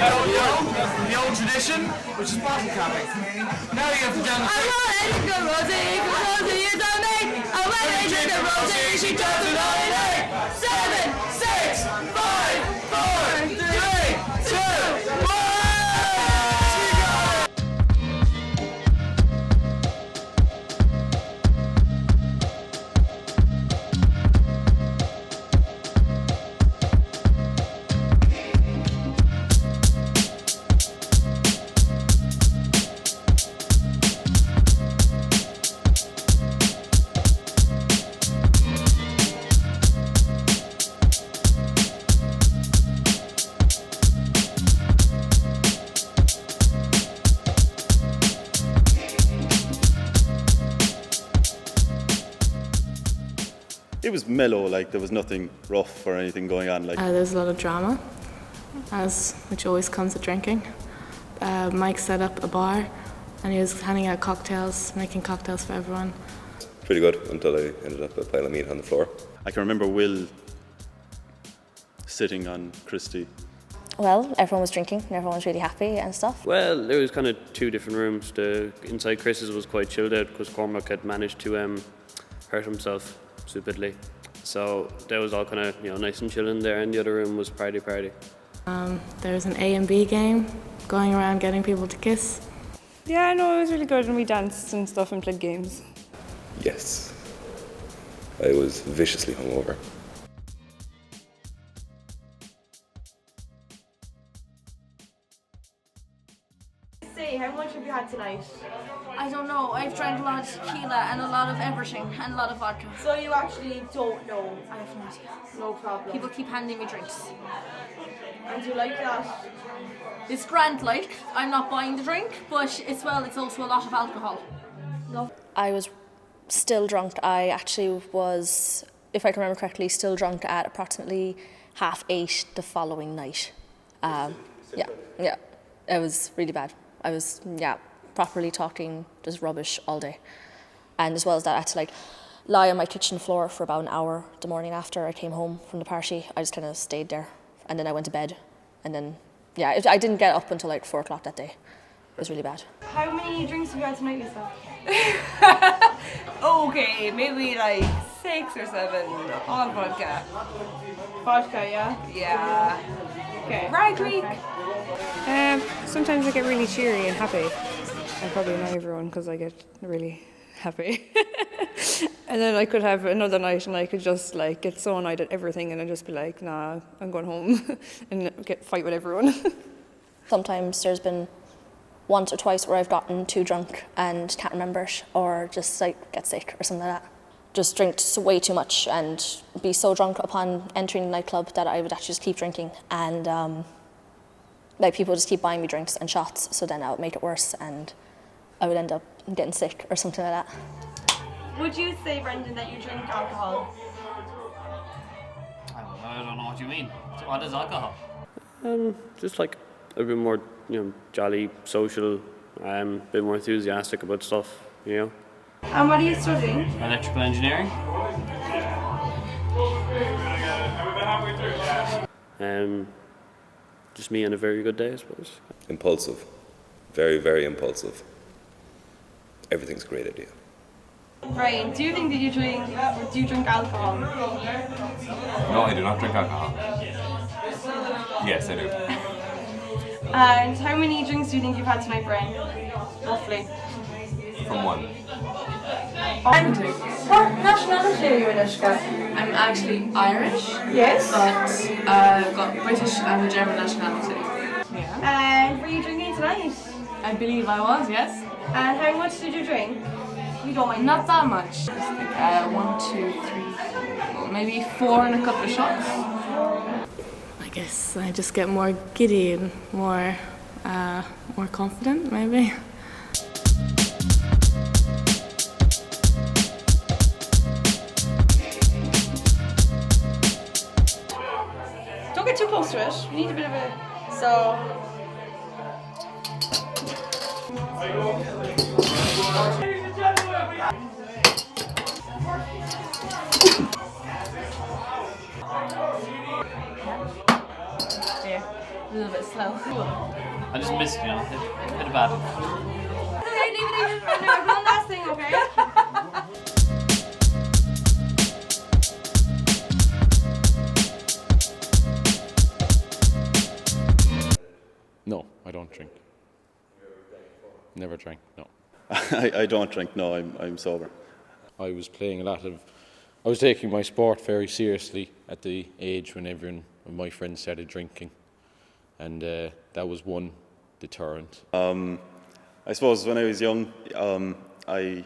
The old tradition, which is bottle capping. Now you have to down the I want to drink a rosé, Rosie is on me. I want to drink a rosé, she does it all in 8, 7, 6, 5, 4, 3, 2, 1. It was mellow, like there was nothing rough or anything going on. Like there's a lot of drama, which always comes with drinking. Mike set up a bar and he was handing out cocktails, making cocktails for everyone. Pretty good until I ended up with a pile of meat on the floor. I can remember Will sitting on Christy. Well, everyone was drinking and everyone was really happy and stuff. Well, there was kind of two different rooms. The inside Chris's was quite chilled out because Cormac had managed to hurt himself stupidly. So that was all kind of nice and chill in there, and the other room was party. There was an A and B game, going around getting people to kiss. Yeah, no, it was really good, and we danced and stuff and played games. Yes. I was viciously hungover. Say, how much have you had tonight? I don't know. I've drank a lot of tequila and a lot of everything and a lot of vodka. So you actually don't know? I have no idea. No problem. People keep handing me drinks. And do you like that? It's grand, like. I'm not buying the drink, but it's also a lot of alcohol. No. I was still drunk. I actually was, if I can remember correctly, still drunk at approximately 8:30 the following night. Yeah. It was really bad. I was, properly talking just rubbish all day. And as well as that, I had to lie on my kitchen floor for about an hour the morning after I came home from the party. I just kind of stayed there. And then I went to bed. And then, I didn't get up until 4 o'clock that day. It was really bad. How many drinks have you had tonight, Lisa? Okay, maybe 6 or 7, all vodka. Vodka, yeah? Yeah. Okay. Right week. Sometimes I get really cheery and happy. I probably annoy everyone because I get really happy. And then I could have another night and I could just get so annoyed at everything and I'd just be like, nah, I'm going home and fight with everyone. Sometimes there's been once or twice where I've gotten too drunk and can't remember it, or just get sick or something like that. Just drink way too much and be so drunk upon entering the nightclub that I would actually just keep drinking, and people just keep buying me drinks and shots, so then I would make it worse and I would end up getting sick or something like that. Would you say, Brendan, that you drink alcohol? I don't know what you mean. What is alcohol? Just a bit more, jolly, social, a bit more enthusiastic about stuff, And what are you studying? Electrical engineering. Just me on a very good day, I suppose. Impulsive. Very, very impulsive. Everything's a great idea. Brian, do you think that you drink alcohol? No, I do not drink alcohol. Yes, I do. And how many drinks do you think you've had tonight, Brian? Roughly. From 1. And what nationality are you, Anishka? I'm actually Irish, Yes. but I've got British and German nationality. And were you drinking tonight? I believe I was, yes. And how much did you drink? You don't mind. Not that much. Just 1, 2, 3, maybe 4 and a couple of shots. I guess I just get more giddy and more confident, maybe. Don't get too close to it. You need a bit of a... So... A little bit slow. I just missed, you know, hit a bad. Okay, leave it. One last thing, okay? No, I don't drink. Never drank, no. I don't drink, no, I'm sober. I was taking my sport very seriously at the age when everyone of my friends started drinking. And that was one deterrent. I suppose when I was young, I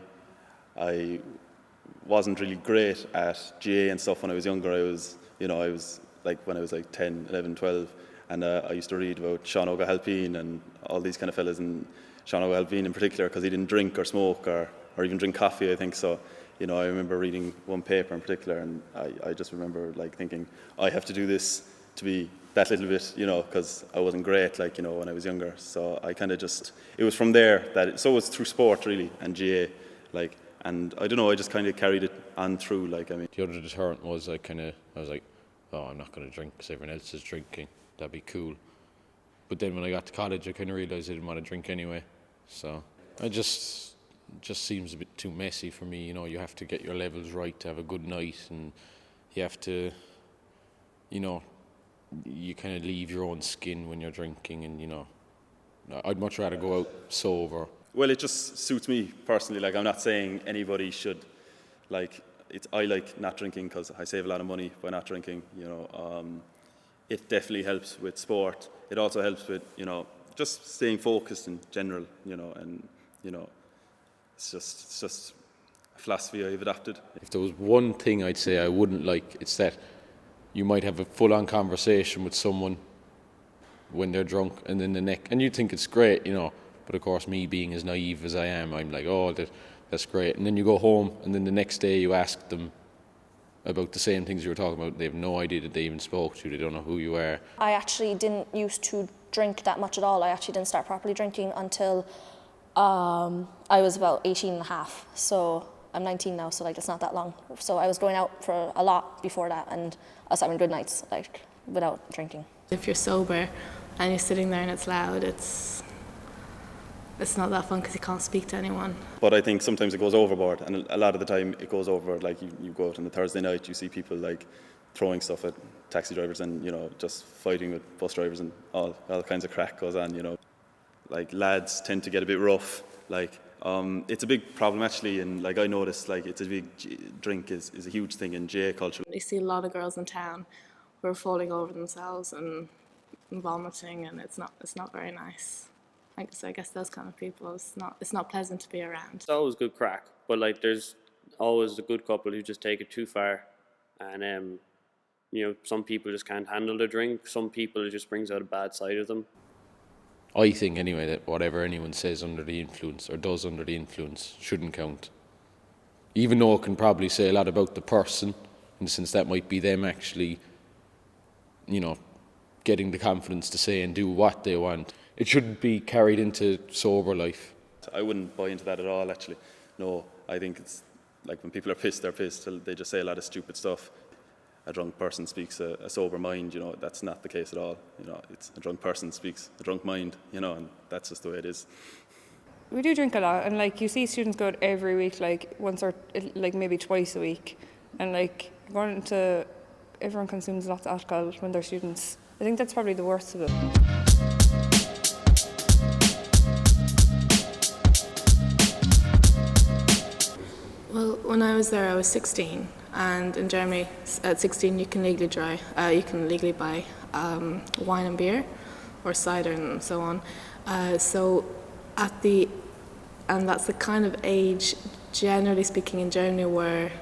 wasn't really great at GA and stuff when I was younger. I was like when I was like 10, 11, 12, and I used to read about Sean O'Halpine and all these kind of fellas, and Sean O'Halpine in particular, because he didn't drink or smoke or even drink coffee, I think. So, you know, I remember reading one paper in particular, and I just remember like thinking, I have to do this to be that little bit, you know, because I wasn't great, like, you know, when I was younger. So I kind of just, it was from there that, so it was through sport really, and GA, like, and I don't know, I just kind of carried it on through, like, I mean. The other deterrent was I was like, oh, I'm not going to drink because everyone else is drinking. That'd be cool. But then when I got to college, I kind of realised I didn't want to drink anyway. So it just seems a bit too messy for me, you know. You have to get your levels right to have a good night, and you have to, you know, you kind of leave your own skin when you're drinking, and, you know, I'd much rather go out sober. Well, it just suits me personally. Like, I'm not saying anybody should, like, I like not drinking because I save a lot of money by not drinking, you know. It definitely helps with sport. It also helps with, you know, just staying focused in general, you know, and, you know, it's just a philosophy I've adopted. If there was one thing I'd say I wouldn't like, it's that you might have a full-on conversation with someone when they're drunk, and then and you think it's great, you know, but of course me being as naive as I am, I'm like, oh, that's great. And then you go home, and then the next day you ask them about the same things you were talking about. They have no idea that they even spoke to you. They don't know who you are. I actually didn't used to drink that much at all. I actually didn't start properly drinking until I was about 18 and a half. So I'm 19 now, so like it's not that long. So I was going out for a lot before that, and I was having good nights, like, without drinking. If you're sober and you're sitting there and it's loud, it's not that fun because you can't speak to anyone. But I think sometimes it goes overboard, and a lot of the time it goes over, like, you go out on the Thursday night, you see people like throwing stuff at taxi drivers and, you know, just fighting with bus drivers, and all kinds of crack goes on, you know. Like, lads tend to get a bit rough, like, it's a big problem actually, and like I noticed, like, it's a big drink is a huge thing in GA culture. You see a lot of girls in town who are falling over themselves and vomiting, and it's not very nice. So I guess those kind of people, it's not pleasant to be around. It's always good crack, but like there's always a good couple who just take it too far, and you know, some people just can't handle the drink. Some people, it just brings out a bad side of them. I think anyway that whatever anyone says under the influence or does under the influence shouldn't count. Even though it can probably say a lot about the person, in the sense that might be them actually, you know, getting the confidence to say and do what they want. It shouldn't be carried into sober life. I wouldn't buy into that at all, actually. No, I think it's like when people are pissed, they're pissed. They just say a lot of stupid stuff. A drunk person speaks a sober mind, you know, that's not the case at all. You know, it's a drunk person speaks a drunk mind, you know, and that's just the way it is. We do drink a lot, and like you see students go out every week, like once or like maybe twice a week, and like everyone consumes lots of alcohol when they're students. I think that's probably the worst of it. Well, when I was there, I was 16, and in Germany, at 16, you can legally buy wine and beer, or cider and so on. And that's the kind of age, generally speaking, in Germany, where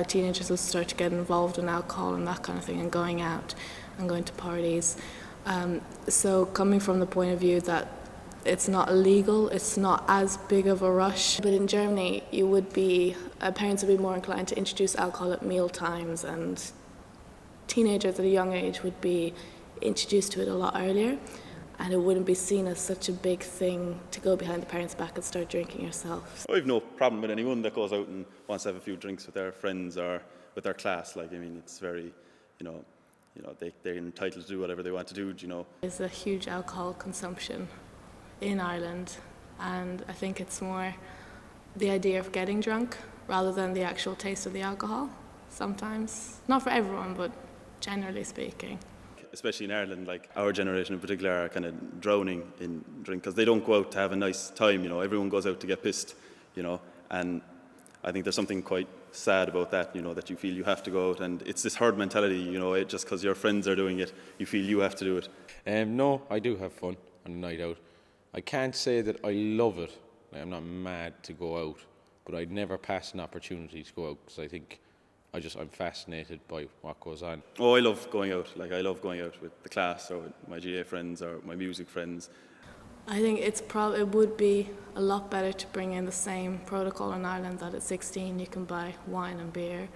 teenagers will start to get involved in alcohol and that kind of thing, and going out and going to parties. So coming from the point of view that it's not illegal, it's not as big of a rush. But in Germany, parents would be more inclined to introduce alcohol at meal times, and teenagers at a young age would be introduced to it a lot earlier, and it wouldn't be seen as such a big thing to go behind the parents' back and start drinking yourself. I have no problem with anyone that goes out and wants to have a few drinks with their friends or with their class. Like, I mean, it's very, you know, you know, they're entitled to do whatever they want to do, you know. There's a huge alcohol consumption in Ireland, and I think it's more the idea of getting drunk rather than the actual taste of the alcohol sometimes. Not for everyone, but generally speaking. Especially in Ireland, like our generation in particular are kind of drowning in drink because they don't go out to have a nice time, you know. Everyone goes out to get pissed, you know, and I think there's something quite sad about that, you know, that you feel you have to go out, and it's this herd mentality, you know, just because your friends are doing it, you feel you have to do it. No, I do have fun on a night out. I can't say that I love it. I'm not mad to go out, but I'd never pass an opportunity to go out because I think I'm fascinated by what goes on. Oh, I love going out. Like, I love going out with the class or with my GA friends or my music friends. I think it would be a lot better to bring in the same protocol in Ireland that at 16 you can buy wine and beer,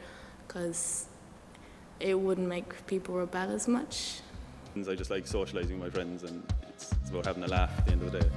because it wouldn't make people rebel as much. I just like socialising with my friends, and it's about having a laugh at the end of the day.